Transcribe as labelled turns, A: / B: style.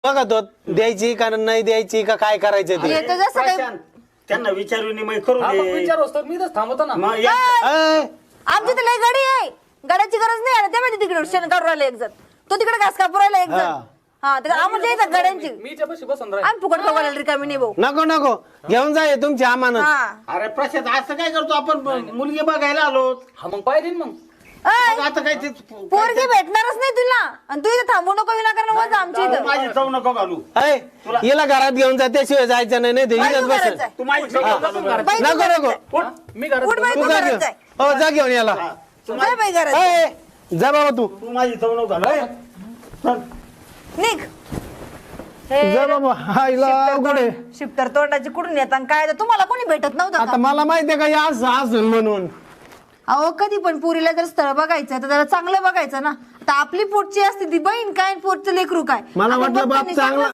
A: बघा तो द्यायची का नाही द्यायची का काय करायचं ते
B: येतं जसं काही
C: प्रशांत, त्यांना विचारून करू
D: हा, मग
C: दे.
D: विचार असतो मी तर थांबवतो ना.
C: मग या-
A: ए,
B: आमची तर लय गाडी आहे, गाड्याची गरज नाही आहे. त्या तिकडे शेण काढून राहिला एक जण, तो तिकडे घास कापू राहिला एक जण.
A: हा.
B: हा तर आम्हाला येतात गाड्यांची.
D: मी त्यापाशी बसून राहील.
B: आम्ही फुकट बघायला रिकामी नाही भाऊ.
A: नको नको घेऊन जा हे तुमची अमानत.
B: हा
C: अरे प्रशांत असं काय करतो आपण मुलगी बघायला आलो
D: हा मग पाहिजे ना मग.
B: ऐ,
C: आता काय ते
B: पोरगी भेटणारच नाही तुला आणि तू इथे थांबू नको विनाकारण वजा आमच्या इथं.
C: माझी चव नको घालू.
A: ए, हिला घरात घेऊन जा त्याशिवाय जायचं नाही नाही ते
B: बाई,
A: इथंच
B: तू
A: बसेल.
B: घरात जाय.
C: तू माझी चव घालू.
B: बाई, तू
A: नको
B: घरात
A: नको
B: जाय.
D: हा, मी घरात
B: उठ बाई,
A: तू
B: तू
A: जा
B: घरात
A: घेऊन
B: जाय.
A: हो जा घेऊन याला.
B: जाय बाई घरात जाय.
A: ए, जा बाबा तू
C: तू माझी चव नको घालू. चल.
B: निघ. हे
A: जा बाबा हा हिला अवघड आहे.
B: शिफ्टर तोंडाची कुठून येतात आणि काय तर तुम्हाला कोणी भेटत नव्हतं
A: आता
B: का?
A: मला माहितीये का या असं असून म्हणून
B: अहो कधी पण पुरीला जर स्थळ बघायचं तर त्याला चांगलं बघायचं ना. आता आपली पोटची असते ती बहीण काय पोटचं लेकरू काय
A: मला
B: आपण
A: वाटलं बाप
B: बघताना
A: चांगला